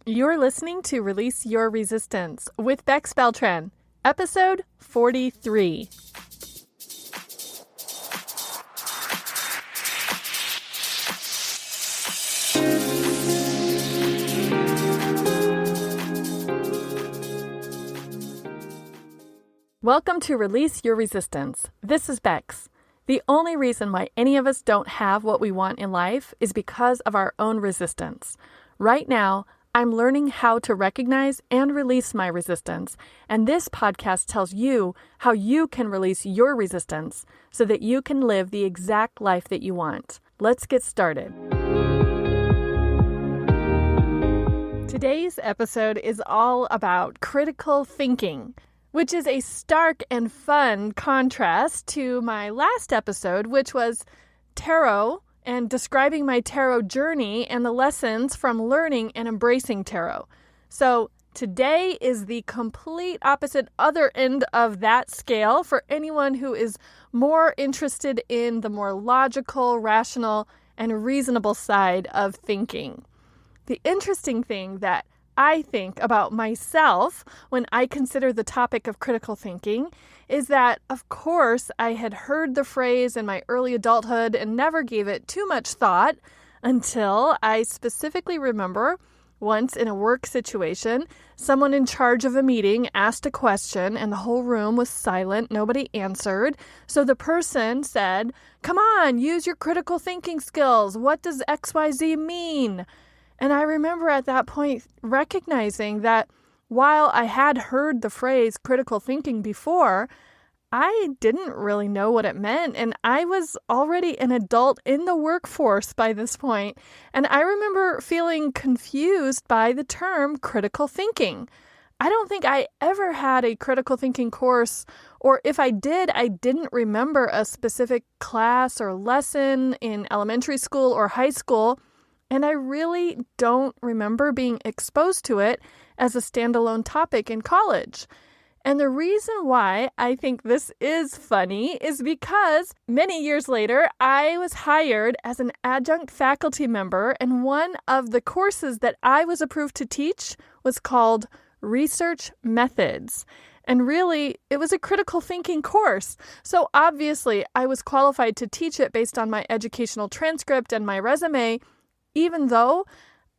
You're listening to Release Your Resistance with Bex Beltran, episode 43. Welcome to Release Your Resistance. This is Bex. The only reason why any of us don't have what we want in life is because of our own resistance. Right now, I'm learning how to recognize and release my resistance, and this podcast tells you how you can release your resistance so that you can live the exact life that you want. Let's get started. Today's episode is all about critical thinking, which is a stark and fun contrast to my last episode, which was tarot and describing my tarot journey and the lessons from learning and embracing tarot. So today is the complete opposite other end of that scale for anyone who is more interested in the more logical, rational, and reasonable side of thinking. The interesting thing that I think about myself when I consider the topic of critical thinking is that, of course, I had heard the phrase in my early adulthood and never gave it too much thought until I specifically remember once in a work situation, someone in charge of a meeting asked a question and the whole room was silent. Nobody answered. So the person said, "Come on, use your critical thinking skills. What does XYZ mean?" And I remember at that point recognizing that while I had heard the phrase critical thinking before, I didn't really know what it meant. And I was already an adult in the workforce by this point. And I remember feeling confused by the term critical thinking. I don't think I ever had a critical thinking course, or if I did, I didn't remember a specific class or lesson in elementary school or high school. And I really don't remember being exposed to it as a standalone topic in college. And the reason why I think this is funny is because many years later, I was hired as an adjunct faculty member, and one of the courses that I was approved to teach was called Research Methods. And really, it was a critical thinking course. So obviously, I was qualified to teach it based on my educational transcript and my resume, even though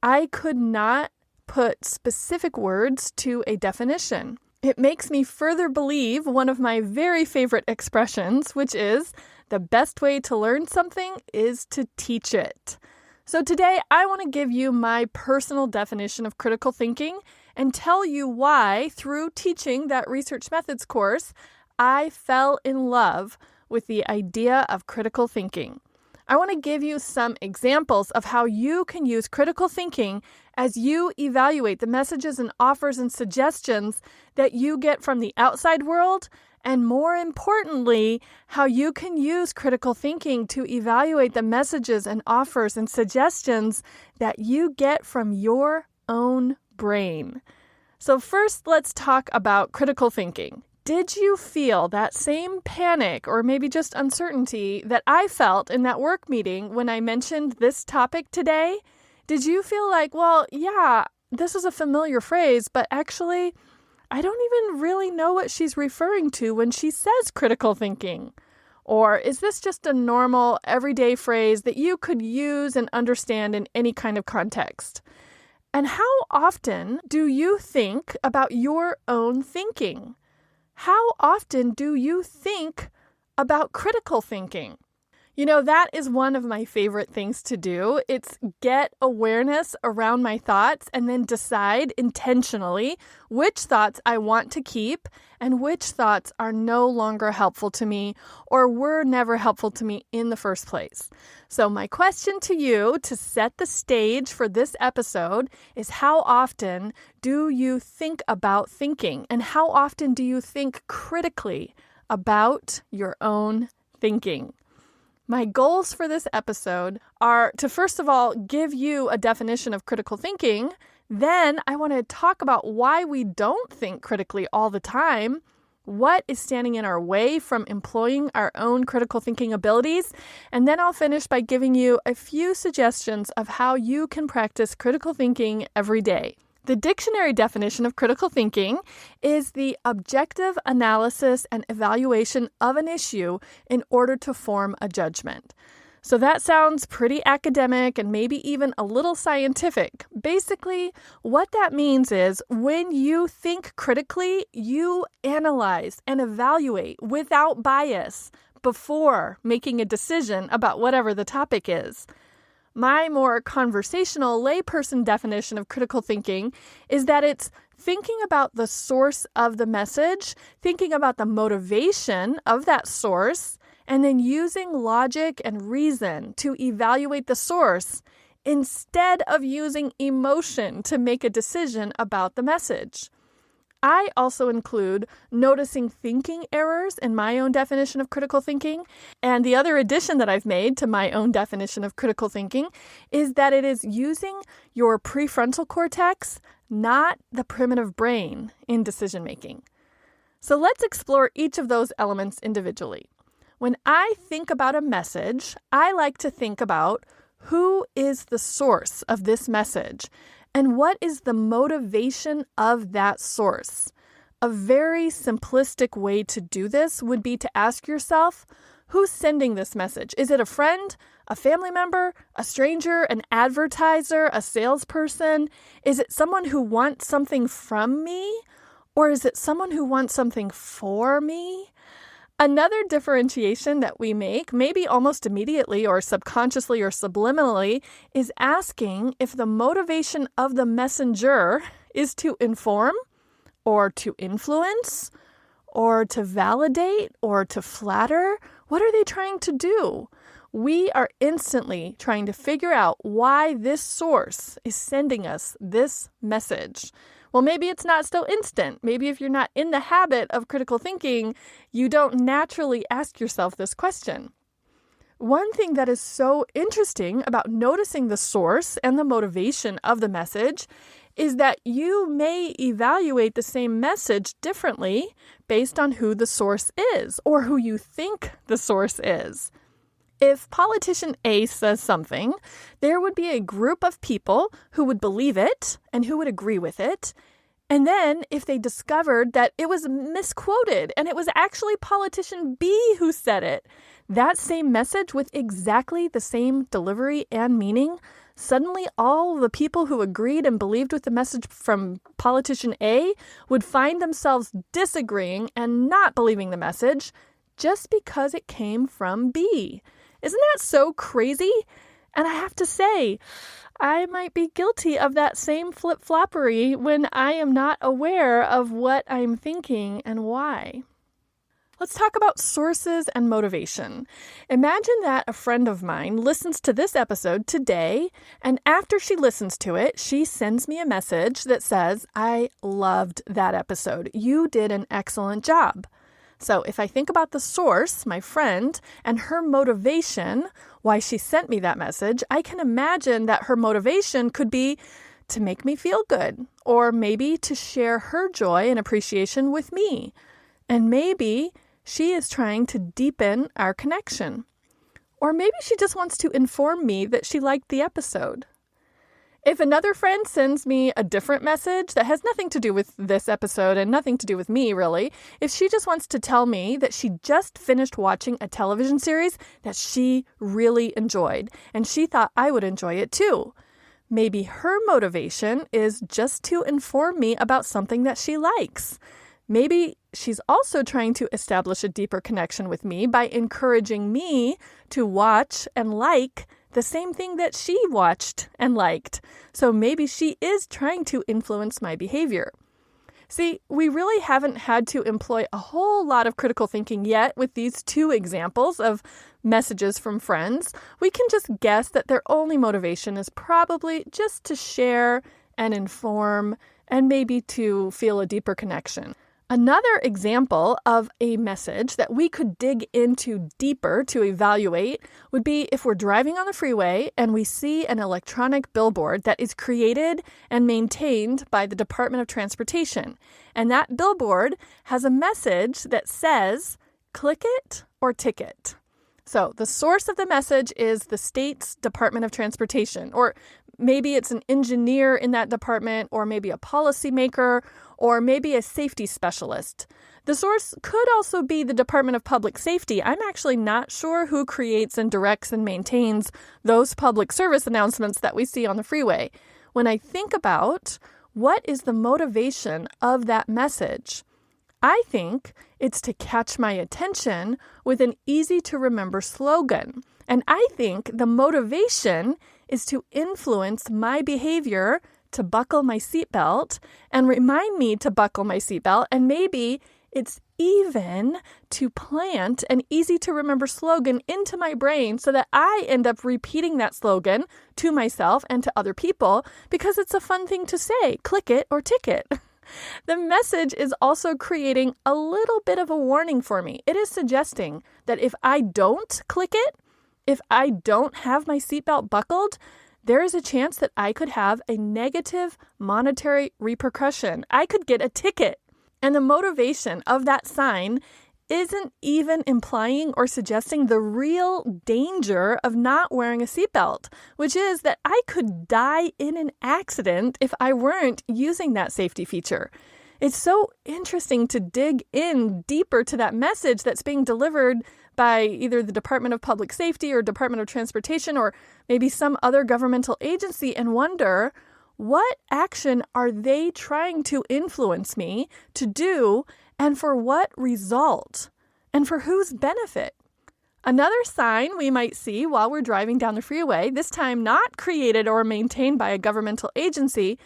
I could not put specific words to a definition. It makes me further believe one of my very favorite expressions, which is, the best way to learn something is to teach it. So today, I want to give you my personal definition of critical thinking and tell you why, through teaching that research methods course, I fell in love with the idea of critical thinking. I want to give you some examples of how you can use critical thinking as you evaluate the messages and offers and suggestions that you get from the outside world, and more importantly, how you can use critical thinking to evaluate the messages and offers and suggestions that you get from your own brain. So first, let's talk about critical thinking. Did you feel that same panic or maybe just uncertainty that I felt in that work meeting when I mentioned this topic today? Did you feel like, well, yeah, this is a familiar phrase, but actually, I don't even really know what she's referring to when she says critical thinking? Or is this just a normal, everyday phrase that you could use and understand in any kind of context? And how often do you think about your own thinking? How often do you think about critical thinking? You know, that is one of my favorite things to do. It's get awareness around my thoughts and then decide intentionally which thoughts I want to keep and which thoughts are no longer helpful to me or were never helpful to me in the first place. So my question to you to set the stage for this episode is, how often do you think about thinking? And how often do you think critically about your own thinking? My goals for this episode are to, first of all, give you a definition of critical thinking. Then I want to talk about why we don't think critically all the time, what is standing in our way from employing our own critical thinking abilities, and then I'll finish by giving you a few suggestions of how you can practice critical thinking every day. The dictionary definition of critical thinking is the objective analysis and evaluation of an issue in order to form a judgment. So that sounds pretty academic and maybe even a little scientific. Basically, what that means is when you think critically, you analyze and evaluate without bias before making a decision about whatever the topic is. My more conversational layperson definition of critical thinking is that it's thinking about the source of the message, thinking about the motivation of that source, and then using logic and reason to evaluate the source instead of using emotion to make a decision about the message. I also include noticing thinking errors in my own definition of critical thinking. And the other addition that I've made to my own definition of critical thinking is that it is using your prefrontal cortex, not the primitive brain, in decision making. So let's explore each of those elements individually. When I think about a message, I like to think about who is the source of this message and what is the motivation of that source. A very simplistic way to do this would be to ask yourself, who's sending this message? Is it a friend, a family member, a stranger, an advertiser, a salesperson? Is it someone who wants something from me? Or is it someone who wants something for me? Another differentiation that we make, maybe almost immediately or subconsciously or subliminally, is asking if the motivation of the messenger is to inform or to influence or to validate or to flatter. What are they trying to do? We are instantly trying to figure out why this source is sending us this message. Well, maybe it's not so instant. Maybe if you're not in the habit of critical thinking, you don't naturally ask yourself this question. One thing that is so interesting about noticing the source and the motivation of the message is that you may evaluate the same message differently based on who the source is or who you think the source is. If politician A says something, there would be a group of people who would believe it and who would agree with it. And then if they discovered that it was misquoted and it was actually politician B who said it, that same message with exactly the same delivery and meaning, suddenly all the people who agreed and believed with the message from politician A would find themselves disagreeing and not believing the message just because it came from B. Isn't that so crazy? And I have to say, I might be guilty of that same flip-floppery when I am not aware of what I'm thinking and why. Let's talk about sources and motivation. Imagine that a friend of mine listens to this episode today, and after she listens to it, she sends me a message that says, "I loved that episode. You did an excellent job." So if I think about the source, my friend, and her motivation, why she sent me that message, I can imagine that her motivation could be to make me feel good, or maybe to share her joy and appreciation with me. And maybe she is trying to deepen our connection. Or maybe she just wants to inform me that she liked the episode. If another friend sends me a different message that has nothing to do with this episode and nothing to do with me, really, if she just wants to tell me that she just finished watching a television series that she really enjoyed and she thought I would enjoy it too, maybe her motivation is just to inform me about something that she likes. Maybe she's also trying to establish a deeper connection with me by encouraging me to watch and like the same thing that she watched and liked. So maybe she is trying to influence my behavior. See, we really haven't had to employ a whole lot of critical thinking yet with these two examples of messages from friends. We can just guess that their only motivation is probably just to share and inform and maybe to feel a deeper connection. Another example of a message that we could dig into deeper to evaluate would be if we're driving on the freeway and we see an electronic billboard that is created and maintained by the Department of Transportation. And that billboard has a message that says, "Click it or ticket." So the source of the message is the state's Department of Transportation, or maybe it's an engineer in that department, or maybe a policymaker, or maybe a safety specialist. The source could also be the Department of Public Safety. I'm actually not sure who creates and directs and maintains those public service announcements that we see on the freeway. When I think about what is the motivation of that message, I think it's to catch my attention with an easy-to-remember slogan. And I think the motivation is to influence my behavior to buckle my seatbelt and remind me to buckle my seatbelt. And maybe it's even to plant an easy-to-remember slogan into my brain so that I end up repeating that slogan to myself and to other people because it's a fun thing to say. Click it or tick it. The message is also creating a little bit of a warning for me. It is suggesting that if I don't click it, if I don't have my seatbelt buckled, there is a chance that I could have a negative monetary repercussion. I could get a ticket. And the motivation of that sign isn't even implying or suggesting the real danger of not wearing a seatbelt, which is that I could die in an accident if I weren't using that safety feature. It's so interesting to dig in deeper to that message that's being delivered by either the Department of Public Safety or Department of Transportation or maybe some other governmental agency and wonder, what action are they trying to influence me to do, and for what result, and for whose benefit? Another sign we might see while we're driving down the freeway, this time not created or maintained by a governmental agency,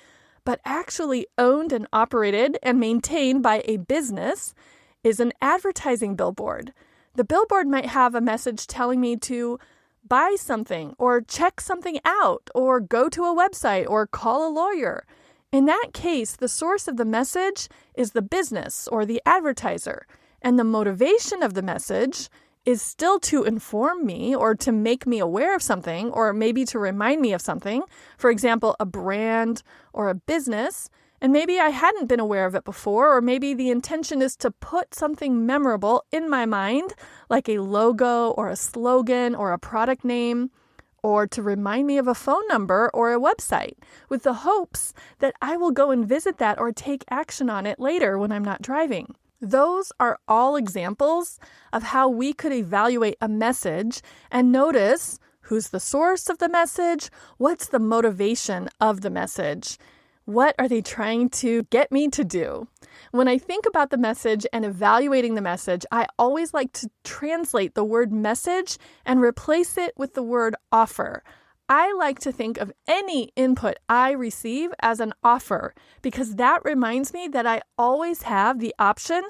but actually owned and operated and maintained by a business, is an advertising billboard. The billboard might have a message telling me to buy something or check something out or go to a website or call a lawyer. In that case, the source of the message is the business or the advertiser, and the motivation of the message is still to inform me or to make me aware of something or maybe to remind me of something. For example, a brand or a business, and maybe I hadn't been aware of it before, or maybe the intention is to put something memorable in my mind, like a logo or a slogan or a product name, or to remind me of a phone number or a website, with the hopes that I will go and visit that or take action on it later when I'm not driving. Those are all examples of how we could evaluate a message and notice who's the source of the message, what's the motivation of the message. What are they trying to get me to do? When I think about the message and evaluating the message, I always like to translate the word message and replace it with the word offer. I like to think of any input I receive as an offer because that reminds me that I always have the option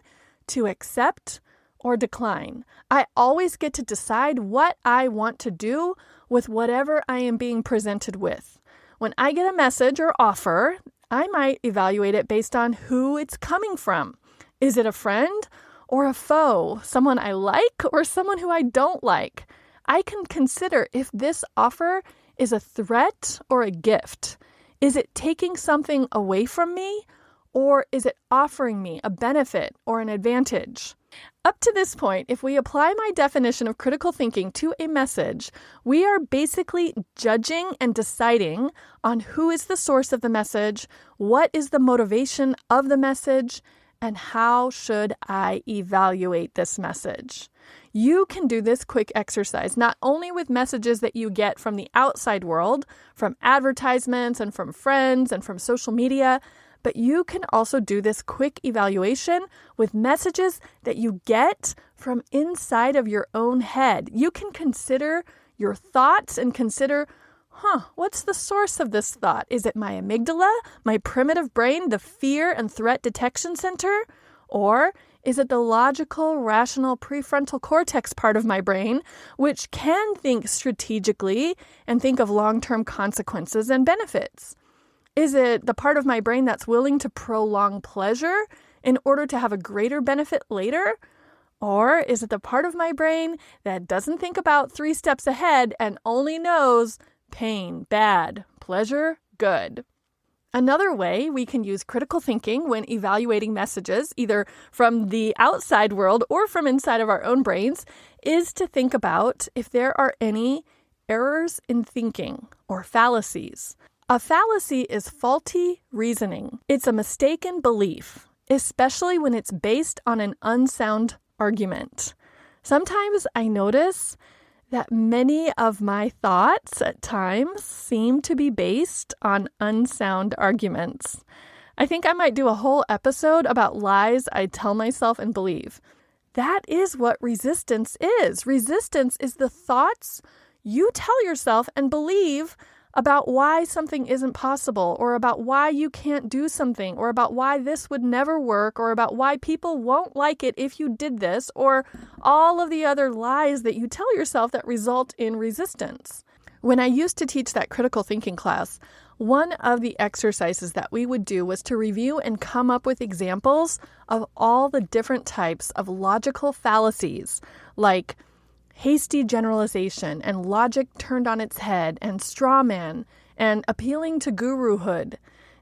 to accept or decline. I always get to decide what I want to do with whatever I am being presented with. When I get a message or offer, I might evaluate it based on who it's coming from. Is it a friend or a foe? Someone I like or someone who I don't like? I can consider if this offer is a threat or a gift. Is it taking something away from me, or is it offering me a benefit or an advantage? Up to this point, if we apply my definition of critical thinking to a message, we are basically judging and deciding on who is the source of the message, what is the motivation of the message, and how should I evaluate this message. You can do this quick exercise not only with messages that you get from the outside world, from advertisements and from friends and from social media, but you can also do this quick evaluation with messages that you get from inside of your own head. You can consider your thoughts and consider, what's the source of this thought? Is it my amygdala, my primitive brain, the fear and threat detection center? Or is it the logical, rational prefrontal cortex part of my brain, which can think strategically and think of long-term consequences and benefits? Is it the part of my brain that's willing to prolong pleasure in order to have a greater benefit later? Or is it the part of my brain that doesn't think about 3 steps ahead and only knows pain, bad, pleasure, good? Another way we can use critical thinking when evaluating messages, either from the outside world or from inside of our own brains, is to think about if there are any errors in thinking or fallacies. A fallacy is faulty reasoning. It's a mistaken belief, especially when it's based on an unsound argument. Sometimes I notice that many of my thoughts at times seem to be based on unsound arguments. I think I might do a whole episode about lies I tell myself and believe. That is what resistance is. Resistance is the thoughts you tell yourself and believe about why something isn't possible, or about why you can't do something, or about why this would never work, or about why people won't like it if you did this, or all of the other lies that you tell yourself that result in resistance. When I used to teach that critical thinking class, one of the exercises that we would do was to review and come up with examples of all the different types of logical fallacies, like hasty generalization and logic turned on its head and straw man and appealing to guruhood.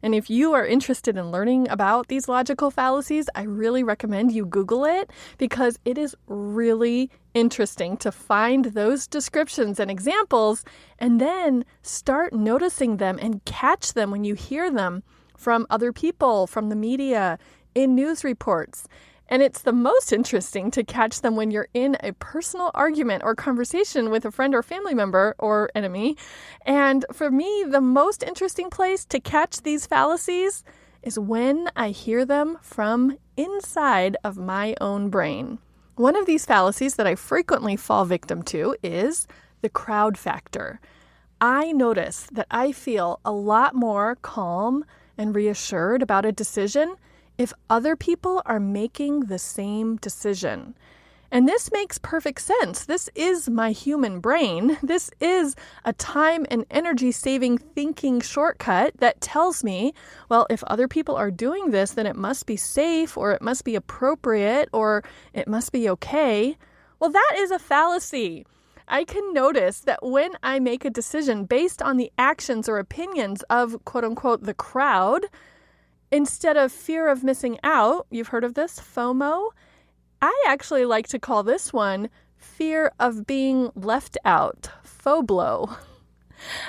And if you are interested in learning about these logical fallacies, I really recommend you Google it, because it is really interesting to find those descriptions and examples and then start noticing them and catch them when you hear them from other people, from the media, in news reports. And it's the most interesting to catch them when you're in a personal argument or conversation with a friend or family member or enemy. And for me, the most interesting place to catch these fallacies is when I hear them from inside of my own brain. One of these fallacies that I frequently fall victim to is the crowd factor. I notice that I feel a lot more calm and reassured about a decision if other people are making the same decision. And this makes perfect sense. This is my human brain. This is a time and energy-saving thinking shortcut that tells me, well, if other people are doing this, then it must be safe, or it must be appropriate, or it must be okay. Well, that is a fallacy. I can notice that when I make a decision based on the actions or opinions of, quote-unquote, the crowd, instead of fear of missing out, you've heard of this, FOMO, I actually like to call this one fear of being left out, FOBLO.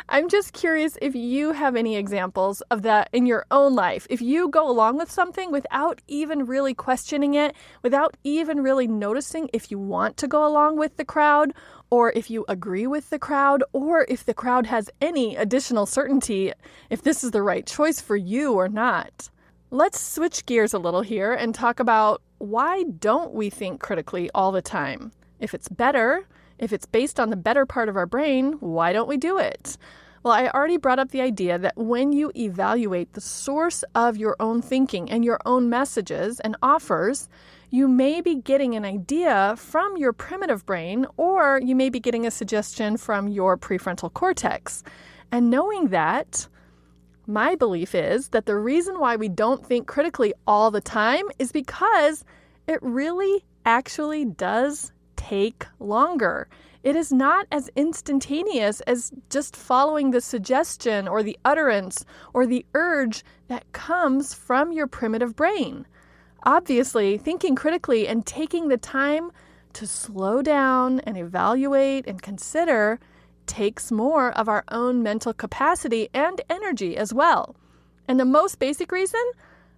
I'm just curious if you have any examples of that in your own life. If you go along with something without even really questioning it, without even really noticing if you want to go along with the crowd, or if you agree with the crowd, or if the crowd has any additional certainty if this is the right choice for you or not. Let's switch gears a little here and talk about, why don't we think critically all the time? If it's better, if it's based on the better part of our brain, why don't we do it? Well, I already brought up the idea that when you evaluate the source of your own thinking and your own messages and offers, you may be getting an idea from your primitive brain, or you may be getting a suggestion from your prefrontal cortex. And knowing that, my belief is that the reason why we don't think critically all the time is because it really actually does take longer. It is not as instantaneous as just following the suggestion or the utterance or the urge that comes from your primitive brain. Obviously, thinking critically and taking the time to slow down and evaluate and consider takes more of our own mental capacity and energy as well. And the most basic reason,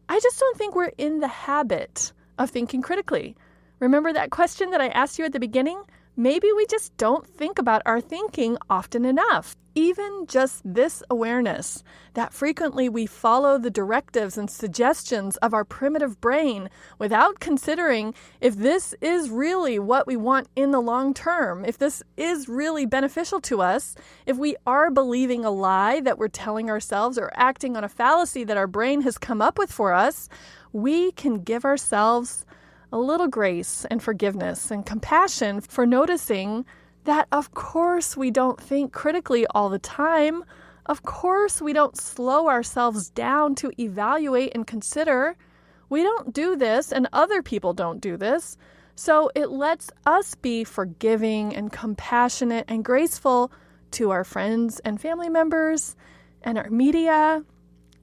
I just don't think we're in the habit of thinking critically. Remember that question that I asked you at the beginning? Maybe we just don't think about our thinking often enough. Even just this awareness that frequently we follow the directives and suggestions of our primitive brain without considering if this is really what we want in the long term, if this is really beneficial to us, if we are believing a lie that we're telling ourselves or acting on a fallacy that our brain has come up with for us, we can give ourselves a little grace and forgiveness and compassion for noticing that, of course, we don't think critically all the time. Of course, we don't slow ourselves down to evaluate and consider. We don't do this, and other people don't do this. So it lets us be forgiving and compassionate and graceful to our friends and family members and our media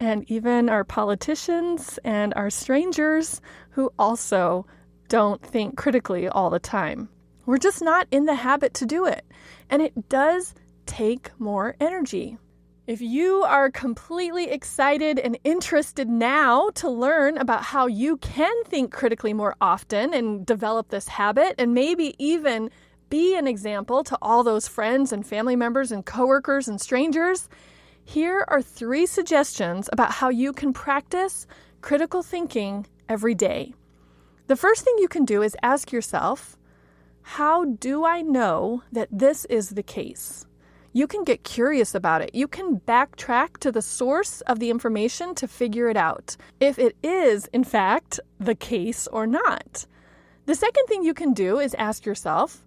and even our politicians and our strangers who also don't think critically all the time. We're just not in the habit to do it, and it does take more energy. If you are completely excited and interested now to learn about how you can think critically more often and develop this habit, and maybe even be an example to all those friends and family members and coworkers and strangers, here are 3 suggestions about how you can practice critical thinking every day. The first thing you can do is ask yourself, how do I know that this is the case? You can get curious about it. You can backtrack to the source of the information to figure it out, if it is, in fact, the case or not. The second thing you can do is ask yourself,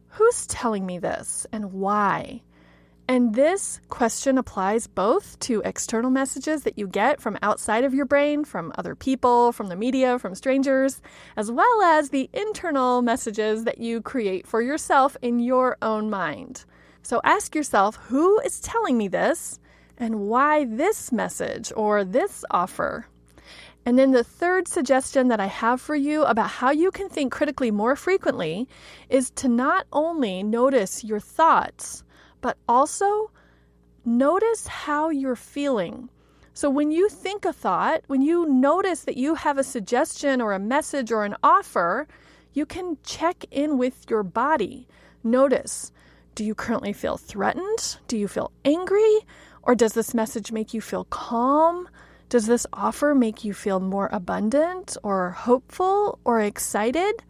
who's telling me this and why? And this question applies both to external messages that you get from outside of your brain, from other people, from the media, from strangers, as well as the internal messages that you create for yourself in your own mind. So ask yourself, who is telling me this and why this message or this offer? And then the third suggestion that I have for you about how you can think critically more frequently is to not only notice your thoughts, but also notice how you're feeling. So when you think a thought, when you notice that you have a suggestion or a message or an offer, you can check in with your body. Notice, do you currently feel threatened? Do you feel angry? Or does this message make you feel calm? Does this offer make you feel more abundant or hopeful or excited?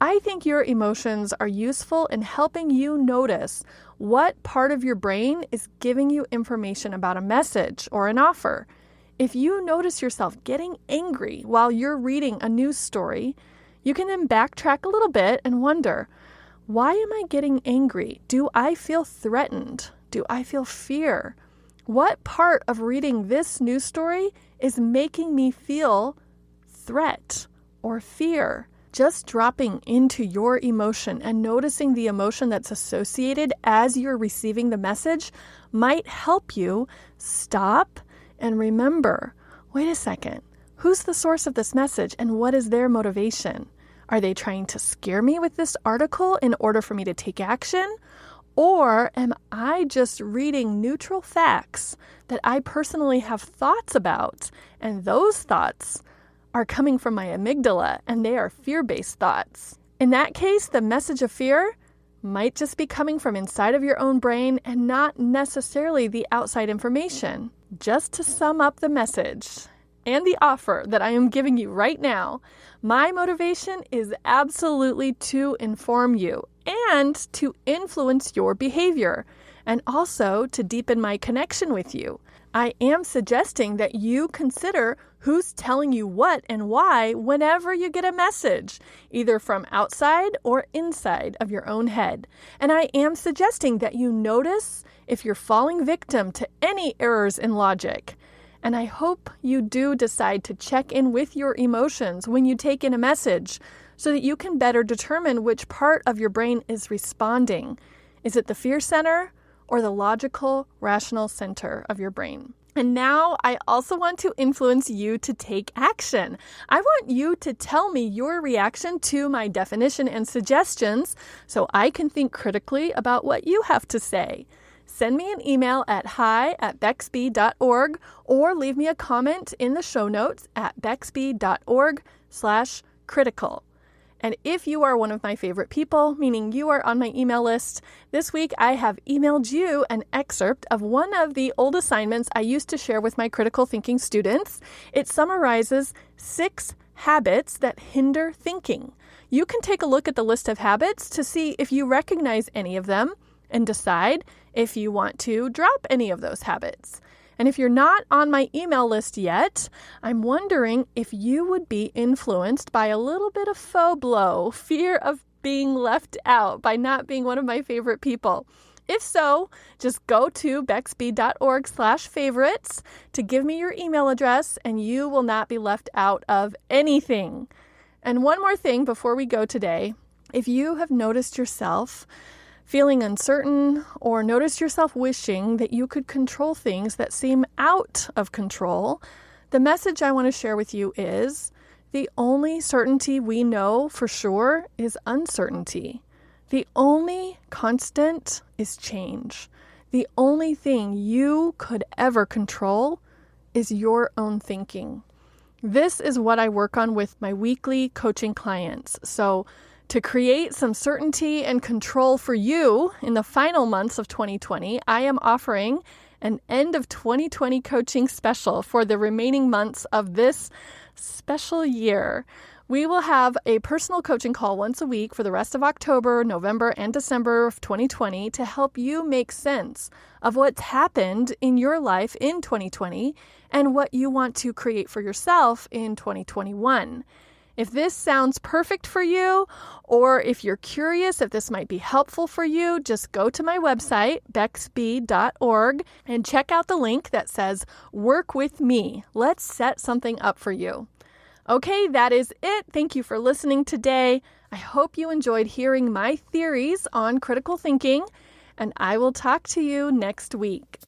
I think your emotions are useful in helping you notice what part of your brain is giving you information about a message or an offer. If you notice yourself getting angry while you're reading a news story, you can then backtrack a little bit and wonder, why am I getting angry? Do I feel threatened? Do I feel fear? What part of reading this news story is making me feel threat or fear? Just dropping into your emotion and noticing the emotion that's associated as you're receiving the message might help you stop and remember, wait a second, who's the source of this message and what is their motivation? Are they trying to scare me with this article in order for me to take action? Or am I just reading neutral facts that I personally have thoughts about, and those thoughts are coming from my amygdala and they are fear-based thoughts? In that case, the message of fear might just be coming from inside of your own brain and not necessarily the outside information. Just to sum up the message and the offer that I am giving you right now, my motivation is absolutely to inform you and to influence your behavior, and also to deepen my connection with you. I am suggesting that you consider who's telling you what and why whenever you get a message, either from outside or inside of your own head. And I am suggesting that you notice if you're falling victim to any errors in logic. And I hope you do decide to check in with your emotions when you take in a message so that you can better determine which part of your brain is responding. Is it the fear center or the logical, rational center of your brain? And now I also want to influence you to take action. I want you to tell me your reaction to my definition and suggestions so I can think critically about what you have to say. Send me an email at hi@bexby.org or leave me a comment in the show notes at bexby.org/critical. And if you are one of my favorite people, meaning you are on my email list, this week I have emailed you an excerpt of one of the old assignments I used to share with my critical thinking students. It summarizes 6 habits that hinder thinking. You can take a look at the list of habits to see if you recognize any of them and decide if you want to drop any of those habits. And if you're not on my email list yet, I'm wondering if you would be influenced by a little bit of FOBLO, fear of being left out by not being one of my favorite people. If so, just go to bexby.org/favorites to give me your email address and you will not be left out of anything. And one more thing before we go today, if you have noticed yourself feeling uncertain, or notice yourself wishing that you could control things that seem out of control, the message I want to share with you is the only certainty we know for sure is uncertainty. The only constant is change. The only thing you could ever control is your own thinking. This is what I work on with my weekly coaching clients. So to create some certainty and control for you in the final months of 2020, I am offering an end of 2020 coaching special for the remaining months of this special year. We will have a personal coaching call once a week for the rest of October, November, and December of 2020 to help you make sense of what's happened in your life in 2020 and what you want to create for yourself in 2021. If this sounds perfect for you, or if you're curious if this might be helpful for you, just go to my website, bexb.org, and check out the link that says, Work with Me. Let's set something up for you. Okay, that is it. Thank you for listening today. I hope you enjoyed hearing my theories on critical thinking, and I will talk to you next week.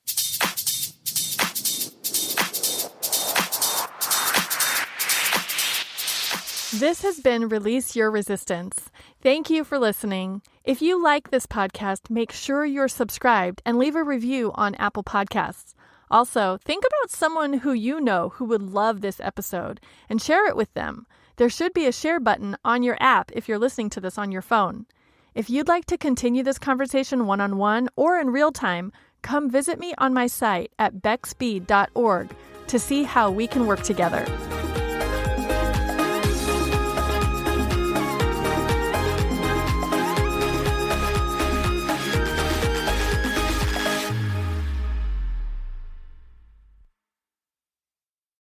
This has been Release Your Resistance. Thank you for listening. If you like this podcast, make sure you're subscribed and leave a review on Apple Podcasts. Also, think about someone who you know who would love this episode and share it with them. There should be a share button on your app if you're listening to this on your phone. If you'd like to continue this conversation one-on-one or in real time, come visit me on my site at bexb.org to see how we can work together.